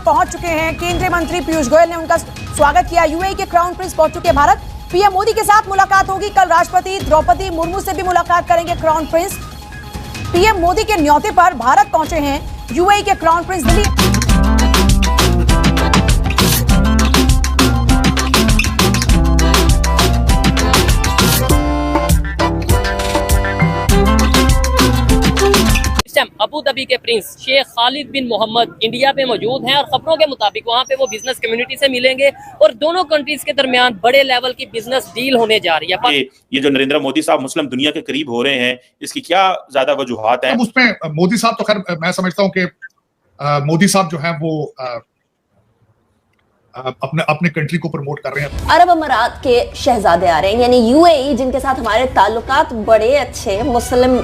पहुंच चुके हैं केंद्रीय मंत्री पीयूष गोयल ने उनका स्वागत किया। यूएई के क्राउन प्रिंस पहुंच चुके भारत। पीएम मोदी के साथ मुलाकात होगी। कल राष्ट्रपति द्रौपदी मुर्मू से भी मुलाकात करेंगे क्राउन प्रिंस। पीएम मोदी के न्योते पर भारत पहुंचे हैं यूएई के crown Prince Delhi. Abu Dhabi के प्रिंस शेख खालिद बिन मोहम्मद इंडिया पे मौजूद हैं और खबरों के मुताबिक वहाँ पे वो बिजनेस कम्युनिटी से मिलेंगे और दोनों कंट्रीज के दरमियान बड़े लेवल की बिजनेस डील होने जा रही है। ये जो नरेंद्र मोदी साहब मुस्लिम दुनिया के करीब हो रहे हैं, इसकी क्या ज्यादा वजूहात है? उसमें मोदी साहब तो खैर मैं समझता हूँ कि मोदी साहब जो है वो अपने कंट्री को प्रमोट कर रहे हैं। अरब अमारात के शहजादे आ रहे हैं, यानी यूएई, जिनके साथ हमारे ताल्लुकात बड़े अच्छे मुस्लिम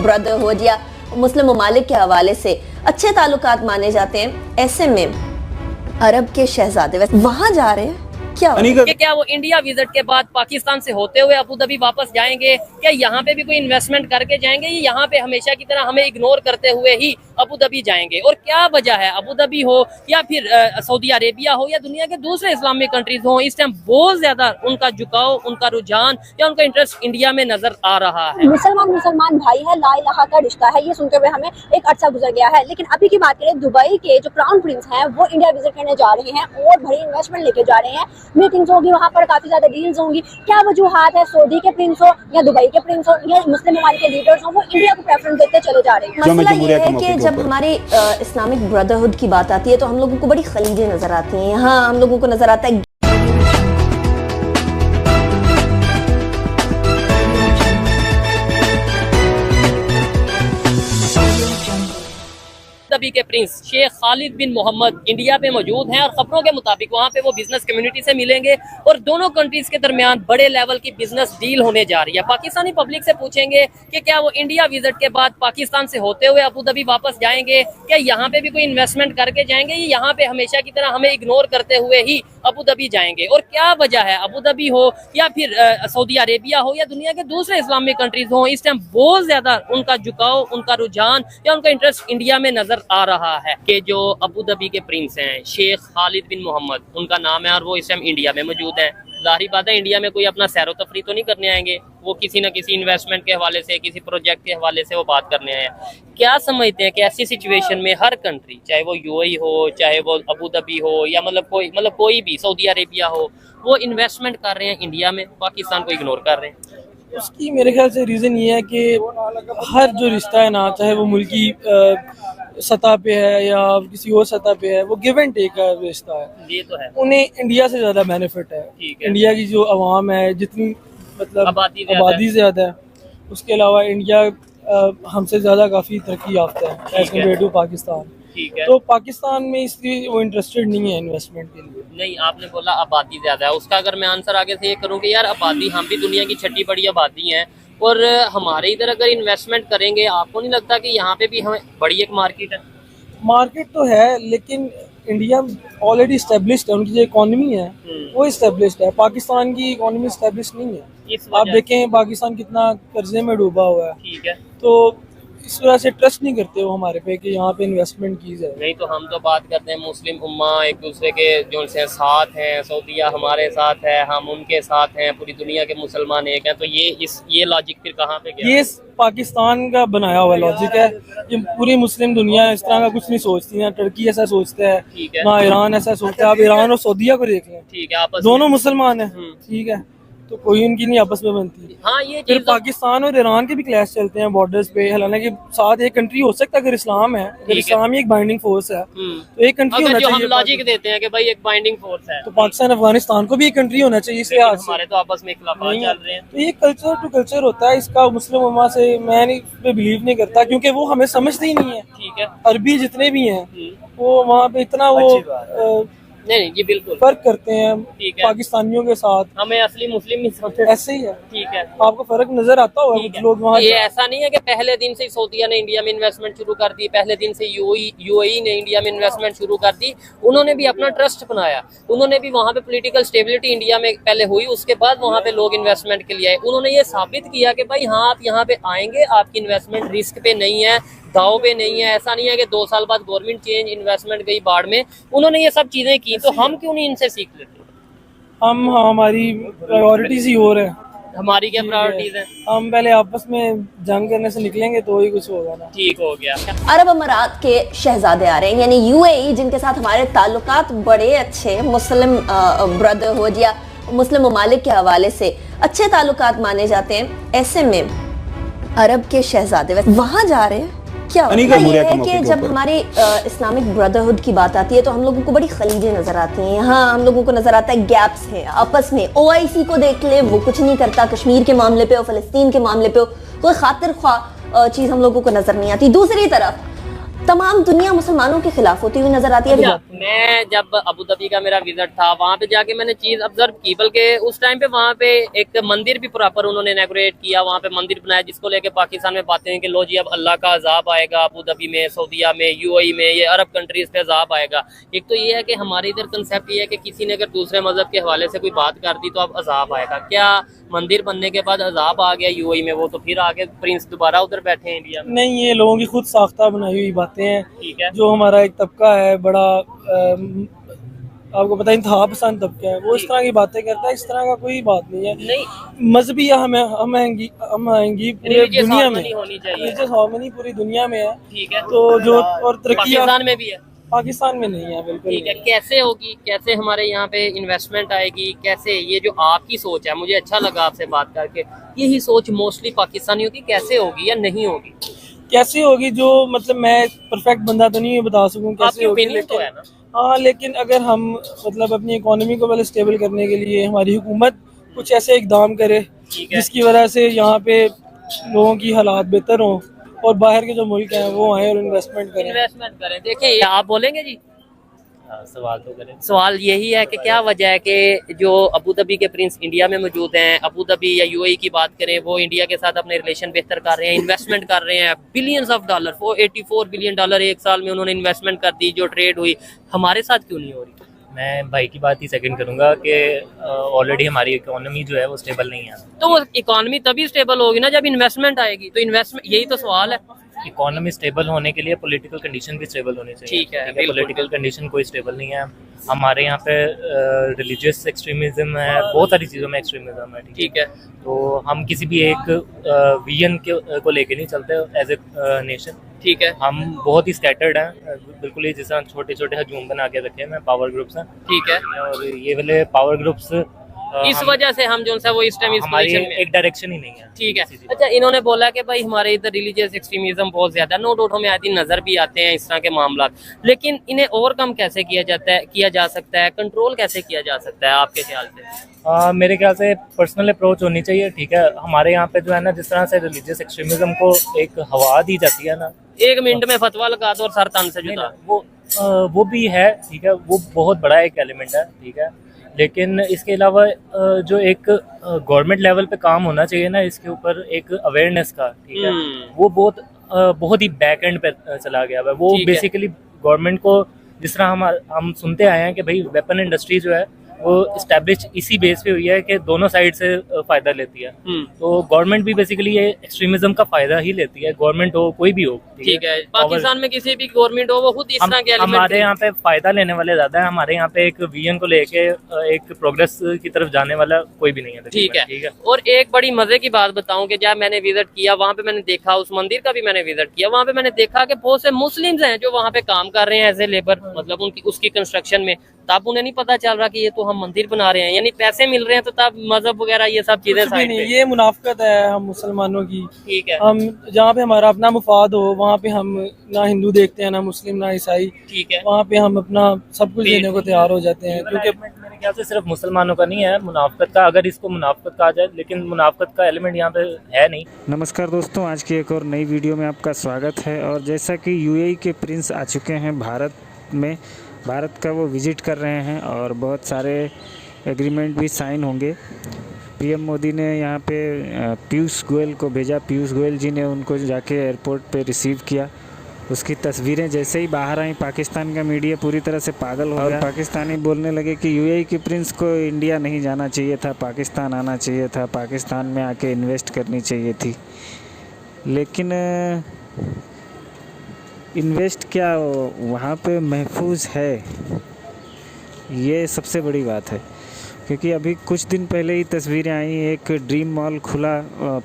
ब्रदरहुड या मुस्लिम ममालिक के हवाले से अच्छे ताल्लुकात माने जाते हैं। ऐसे में अरब के शहजादे वहां जा रहे हैं। क्या वो इंडिया विजिट के बाद पाकिस्तान से होते हुए अबू धाबी वापस जाएंगे? क्या यहाँ पे भी कोई इन्वेस्टमेंट करके जाएंगे? ये यहाँ पे हमेशा की तरह हमें इग्नोर करते हुए ही अबू धाबी जाएंगे? और क्या वजह है, अबू धाबी हो या फिर सऊदी अरेबिया हो या दुनिया के दूसरे इस्लामिक कंट्रीज हो, इस टाइम बहुत ज्यादा उनका झुकाव, उनका रुझान या उनका इंटरेस्ट इंडिया में नजर आ रहा है। मुसलमान भाई है, ला इलाहा का रिश्ता है, ये सुनते हुए हमें एक अर्सा गुजर गया है। लेकिन अभी की बात करें, दुबई के जो क्राउन प्रिंस हैं वो इंडिया विजिट करने जा रहे हैं और बड़ी इन्वेस्टमेंट लेके जा रहे हैं। मीटिंग्स होगी, वहाँ पर काफी ज्यादा डील्स होंगी। क्या वजूहात है, सऊदी के प्रिंस हो या दुबई के प्रिंस हो या मुस्लिम ममालिक के लीडर्स हो, वो इंडिया को प्रेफरेंस देते चले जा रहे हैं। मसला ये है कि जब हमारी इस्लामिक ब्रदरहुड की बात आती है तो हम लोगों को बड़ी खलीजें नजर आती हैं। यहाँ हम लोगों को नजर आता है धाबी के प्रिंस शेख खालिद बिन मोहम्मद इंडिया पे मौजूद हैं और खबरों के मुताबिक वहाँ पे वो बिजनेस कम्युनिटी से मिलेंगे और दोनों कंट्रीज के दरमियान बड़े लेवल की बिजनेस डील होने जा रही है। पाकिस्तानी पब्लिक से पूछेंगे कि क्या वो इंडिया विजिट के बाद पाकिस्तान से होते हुए अबू धाबी वापस जाएंगे? क्या यहाँ पे भी कोई इन्वेस्टमेंट करके जाएंगे? ये यहाँ पे हमेशा की तरह हमें इग्नोर करते हुए ही अबू धाबी जाएंगे? और क्या वजह है, अबू धाबी हो या फिर सऊदी अरेबिया हो या दुनिया के दूसरे इस्लामिक कंट्रीज हो, इस टाइम बहुत ज्यादा उनका झुकाव, उनका रुझान या उनका इंटरेस्ट इंडिया में नजर आ रहा है कि जो अबू धाबी के प्रिंस हैं शेख खालिद बिन मोहम्मद, उनका नाम है और वो इस टाइम इंडिया में मौजूद है। जाहिर बात है इंडिया में कोई अपना सैरो तफरी तो नहीं करने आएंगे, वो किसी न किसी इन्वेस्टमेंट के हवाले से, किसी प्रोजेक्ट के हवाले से वो बात करने आए हैं। क्या समझते हैं कि ऐसी सिचुएशन में हर कंट्री, चाहे वो यूएई हो, चाहे वो अबू धाबी हो या मतलब कोई भी सऊदी अरेबिया हो, वो इन्वेस्टमेंट कर रहे हैं इंडिया में, पाकिस्तान को इग्नोर कर रहे हैं? उसकी मेरे ख्याल से रीज़न ये है कि हर जो रिश्ता है ना, चाहे वो मुल्की सतह पे है या किसी और सतह पे है, वो गिव एंड टेक का रिश्ता है। ये तो है। उन्हें इंडिया से ज़्यादा बेनिफिट है। इंडिया की जो आवाम है, जितनी मतलब आबादी ज़्यादा है, उसके अलावा इंडिया हमसे ज़्यादा काफ़ी तरक्की याफ्ता है एज कम्पेयर टू पाकिस्तान। तो पाकिस्तान में इसलिए वो इंटरेस्टेड नहीं है इन्वेस्टमेंट के लिए। नहीं, आपने बोला आबादी ज्यादा है, उसका अगर मैं आंसर आगे से ये करूँ कि यार आबादी, हम भी दुनिया की छठी बड़ी आबादी है और हमारे इधर अगर इन्वेस्टमेंट करेंगे, आपको नहीं लगता कि यहाँ पे भी हमें बड़ी एक मार्केट है? मार्केट तो है, लेकिन इंडिया ऑलरेडी इस्टेब्लिश्ड है, उनकी जो इकोनॉमी है वो इस्टेब्लिश्ड है। पाकिस्तान की इकोनॉमी इस्टेब्लिश्ड नहीं है। आप देखें पाकिस्तान कितना कर्जे में डूबा हुआ है। ठीक है, तो इस वजह से ट्रस्ट नहीं करते वो हमारे पे कि यहाँ पे इन्वेस्टमेंट की जाए। नहीं तो हम तो बात करते हैं मुस्लिम उम्मा एक दूसरे के जो साथ हैं, सऊदीया हमारे साथ है, हम उनके साथ हैं, पूरी दुनिया के मुसलमान एक हैं, तो ये लॉजिक फिर कहाँ पे गया? ये पाकिस्तान का बनाया हुआ लॉजिक है। ये पूरी मुस्लिम दुनिया इस तरह का कुछ नहीं सोचती है। टर्की ऐसा सोचता है, ना ईरान ऐसा सोचता है। आप ईरान और सऊदीया को देख लें, ठीक है, आपस दोनों मुसलमान है, ठीक है, तो कोई उनकी नहीं आपस में बनती। हाँ, ये फिर पाकिस्तान और ईरान के भी क्लैश चलते हैं बॉर्डर्स पे। हालांकि साथ एक कंट्री हो सकता है अगर इस्लाम है, अगर इस्लाम ही एक बाइंडिंग फोर्स है तो एक कंट्री होना चाहिए। हम लॉजिक देते हैं कि भाई एक बाइंडिंग फोर्स है, तो पाकिस्तान अफगानिस्तान को भी एक कंट्री होना चाहिए। इसलिए हमारे तो आपस में इख्तिलाफात चल रहे हैं। तो ये कल्चर टू कल्चर होता है इसका। मुस्लिम उम्मा से मैं बिलीव नहीं करता, क्योंकि वो हमें समझते ही नहीं है। ठीक है, अरबी जितने भी हैं वो वहाँ पे इतना वो नहीं, ये बिल्कुल फर्क करते हैं पाकिस्तानियों के साथ। हमें असली मुस्लिम नहीं समझते, ऐसे ही है। ठीक है, आपको फर्क नजर आता होगा कुछ लोग वहाँ। ये ऐसा नहीं है कि पहले दिन से ही सऊदीया ने इंडिया में इन्वेस्टमेंट शुरू कर दी, पहले दिन से यूएई ने इंडिया में इन्वेस्टमेंट शुरू कर दी। उन्होंने भी अपना ट्रस्ट बनाया, उन्होंने भी वहाँ पे पॉलिटिकल स्टेबिलिटी इंडिया में पहले हुई, उसके बाद वहाँ पे लोग इन्वेस्टमेंट के लिए आए। उन्होंने ये साबित किया कि भाई हाँ, आप यहाँ पे आएंगे, आपकी इन्वेस्टमेंट रिस्क पे नहीं है, दाव पे नहीं है। ऐसा नहीं है कि 2 साल बाद गवर्नमेंट चेंज, इन्वेस्टमेंट गई बाढ़ में, उन्होंने ये सब चीजें की, तो हम क्यों नहीं इनसे सीख लेते? हमारी प्रायोरिटीज ही और है। हमारी क्या प्रायोरिटीज हैं? हम पहले आपस में जंग करने से निकलेंगे तो ही कुछ होगा ना। ठीक हो गया। अरब अमारात के शहजादे आ रहे हैं, यानी यूएई, जिनके साथ हमारे ताल्लुकात बड़े अच्छे मुस्लिम ब्रदरहुड या मुस्लिम ममालिक के हवाले से अच्छे ताल्लुकात माने जाते हैं। ऐसे में अरब के शहजादे वहां जा रहे हैं। क्या होता है कि जब हमारे इस्लामिक ब्रदरहुड की बात आती है तो हम लोगों को बड़ी खलीजें नजर आती हैं। यहाँ हम लोगों को नजर आता है गैप्स है आपस में। ओआईसी को देख ले, वो कुछ नहीं करता, कश्मीर के मामले पे हो, फलस्तीन के मामले पे हो, कोई खातिर ख्वाह चीज हम लोगों को नजर नहीं आती। दूसरी तरफ तमाम दुनिया मुसलमानों के खिलाफ होती हुई नजर आती है। मैं जब अबू धाबी का मेरा विजिट था, वहाँ पे जाके मैंने चीज ऑब्जर्व की, बल्कि उस टाइम पे वहाँ पे एक मंदिर भी प्रॉपर उन्होंने इनॉग्रेट किया, वहाँ पे मंदिर बनाया, जिसको लेके पाकिस्तान में बातें हैं कि लो जी अब अल्लाह का अजाब आएगा अबू धाबी में, सऊदीया में, यूएई में, ये अरब कंट्रीज पे अजाब आएगा। एक तो ये है कि हमारे इधर कंसेप्ट ये है कि किसी ने अगर दूसरे मजहब के हवाले से कोई बात कर दी तो अब अजाब आएगा। क्या मंदिर बनने के बाद अजाब आ गया यूएई में, वो तो फिर आगे प्रिंस दोबारा उधर बैठे हैं इंडिया में? नहीं, ये लोगों की खुद साख्ता बनाई हुई बातें हैं। ठीक है। जो हमारा एक तबका है बड़ा, आपको पता है, इंतहा पसंद तबका है, वो इस तरह की बातें करता है। इस तरह का कोई बात नहीं है। नहीं, मजहबी हम आएंगी पूरी दुनिया में, रिलीजियस हार्मनी पूरी दुनिया में है। ठीक है। तो जो और तरक्की पाकिस्तान में भी है, पाकिस्तान में नहीं है बिल्कुल। ठीक है। कैसे होगी, कैसे हमारे यहाँ पे इन्वेस्टमेंट आएगी, कैसे? ये जो आपकी सोच है, मुझे अच्छा लगा आपसे बात करके, यही सोच मोस्टली पाकिस्तानियों की कैसे होगी या नहीं होगी? कैसे होगी, जो मतलब मैं परफेक्ट बंदा तो नहीं बता सकूं कैसे होगी, लेकिन तो है ना। हाँ, लेकिन अगर हम मतलब अपनी इकोनॉमी को पहले स्टेबल करने के लिए हमारी हुकूमत कुछ ऐसे इकदाम करे जिसकी वजह से यहाँ पे लोगों की हालात बेहतर हों और बाहर के जो मुल्क हैं वो आए और इन्वेस्टमेंट करें। देखिए, आप बोलेंगे जी? सवाल तो करें। सवाल यही है कि क्या वजह है कि जो अबू धाबी के प्रिंस इंडिया में मौजूद हैं, अबू धाबी या यूएई की बात करें, वो इंडिया के साथ अपने रिलेशन बेहतर कर रहे हैं, इन्वेस्टमेंट कर रहे हैं, बिलियंस ऑफ डॉलर, $84 बिलियन एक साल में उन्होंने इन्वेस्टमेंट कर दी, जो ट्रेड हुई, हमारे साथ क्यों नहीं हो रही? मैं भाई की बात ही सेकंड करूंगा कि ऑलरेडी हमारी इकोनॉमी जो है वो स्टेबल नहीं है। तो वो इकोनॉमी तभी स्टेबल होगी ना जब इन्वेस्टमेंट आएगी। तो इन्वेस्टमेंट, यही तो सवाल है। इकोनॉमी स्टेबल होने के लिए पॉलिटिकल कंडीशन भी स्टेबल होनी चाहिए। ठीक है। पॉलिटिकल कंडीशन कोई स्टेबल नहीं है। हमारे यहाँ पे रिलीजियस एक्सट्रीमिज्म है, बहुत सारी चीज़ों में एक्सट्रीमिज्म है। ठीक है। तो हम किसी भी एक विजन को लेके नहीं चलते एज ए नेशन। ठीक है। हम बहुत ही स्कैटर्ड हैं, बिल्कुल ही जिस तरह छोटे छोटे हजूम बना के रखे हैं पावर ग्रुप्स हैं। ठीक है। और ये वाले पावर ग्रुप्स इस वजह से हम जो है वो इस टाइम हमारी एक डायरेक्शन ही नहीं है। ठीक है। अच्छा, इन्होंने बोला कि भाई हमारे इधर रिलीजियस एक्सट्रीमिज्म बहुत ज्यादा, नो डाउट हमें आदि नजर भी आते हैं इस तरह के मामला, लेकिन इन्हें ओवरकम कैसे किया जा सकता है, कंट्रोल कैसे किया जा सकता है आपके ख्याल से? मेरे ख्याल से पर्सनल अप्रोच होनी चाहिए। ठीक है। हमारे यहाँ पे जो है ना, जिस तरह से रिलीजियस एक्सट्रीमिज्म को एक हवा दी जाती है ना, 1 मिनट में फतवा लगा दो और सर तन से जुदा, वो भी है। ठीक है। वो बहुत बड़ा एक एलिमेंट है। ठीक है। लेकिन इसके अलावा जो एक गवर्नमेंट लेवल पे काम होना चाहिए ना इसके ऊपर, एक अवेयरनेस का, ठीक है, वो बहुत ही बैक एंड पे चला गया है। वो बेसिकली गवर्नमेंट को, जिस तरह हम सुनते आए हैं कि भाई वेपन इंडस्ट्री जो है वो इस्टेब्लिश इसी बेस पे हुई है कि दोनों साइड से फायदा लेती है। तो गवर्नमेंट भी बेसिकली ये एक्सट्रीमिज्म का फायदा ही लेती है, गवर्नमेंट हो कोई भी हो। ठीक है। पाकिस्तान में किसी भी गवर्नमेंट हो वो खुद इस तरह के हमारे यहाँ पे फायदा लेने वाले ज्यादा है। हमारे यहाँ पे एक विजन को लेके एक प्रोग्रेस की तरफ जाने वाला कोई भी नहीं है। ठीक है। और एक बड़ी मजे की बात बताऊं कि जब मैंने विजिट किया वहाँ पे, मैंने देखा, उस मंदिर का भी मैंने विजिट किया, वहाँ पे मैंने देखा कि बहुत से मुस्लिम्स हैं जो वहाँ पे काम कर रहे हैं एज ए लेबर, मतलब उसकी कंस्ट्रक्शन में। तब उन्हें नहीं पता चल रहा कि ये तो हम मंदिर बना रहे हैं, यानी पैसे मिल रहे हैं, तो तब मजहब वगैरह ये सब चीजें साइड पे। ये मुनाफकत है हम मुसलमानों की। ठीक है। हम जहाँ पे हमारा अपना मुफाद हो वहाँ पे हम ना हिंदू देखते हैं, ना मुस्लिम, ना ईसाई। ठीक है। वहाँ पे हम अपना सब कुछ देने को तैयार हो जाते हैं, क्योंकि मेरे ख्याल से सिर्फ मुसलमानों का नहीं है मुनाफकत का, अगर इसको मुनाफकत कहा जाए, लेकिन मुनाफकत का एलिमेंट यहाँ पे है नहीं। नमस्कार दोस्तों, आज की एक और नई वीडियो में आपका स्वागत है। और जैसा कि यूएई के प्रिंस आ चुके हैं भारत में, भारत का वो विज़िट कर रहे हैं और बहुत सारे एग्रीमेंट भी साइन होंगे। पीएम मोदी ने यहाँ पे पीयूष गोयल को भेजा, पीयूष गोयल जी ने उनको जाके एयरपोर्ट पे रिसीव किया। उसकी तस्वीरें जैसे ही बाहर आई, पाकिस्तान का मीडिया पूरी तरह से पागल हो गया। पाकिस्तानी बोलने लगे कि यूएई के प्रिंस को इंडिया नहीं जाना चाहिए था, पाकिस्तान आना चाहिए था, पाकिस्तान में आके इन्वेस्ट करनी चाहिए थी। लेकिन इन्वेस्ट क्या वहाँ पे महफूज है, ये सबसे बड़ी बात है। क्योंकि अभी कुछ दिन पहले ही तस्वीरें आई, एक ड्रीम मॉल खुला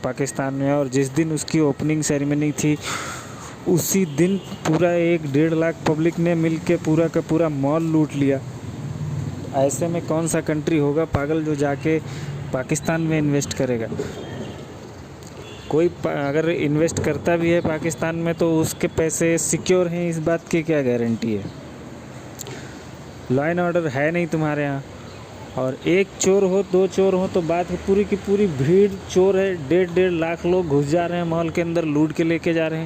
पाकिस्तान में, और जिस दिन उसकी ओपनिंग सेरेमनी थी उसी दिन पूरा 1-1.5 लाख पब्लिक ने मिल के पूरा का पूरा मॉल लूट लिया। ऐसे में कौन सा कंट्री होगा पागल जो जाके पाकिस्तान में इन्वेस्ट करेगा। कोई अगर इन्वेस्ट करता भी है पाकिस्तान में तो उसके पैसे सिक्योर हैं, इस बात की क्या गारंटी है। लॉ एंड ऑर्डर है नहीं तुम्हारे यहाँ, और एक चोर हो 2 चोर हो तो बात है, पूरी की पूरी भीड़ चोर है। 1.5 लाख लोग घुस जा रहे हैं मॉल के अंदर, लूट के लेके जा रहे हैं।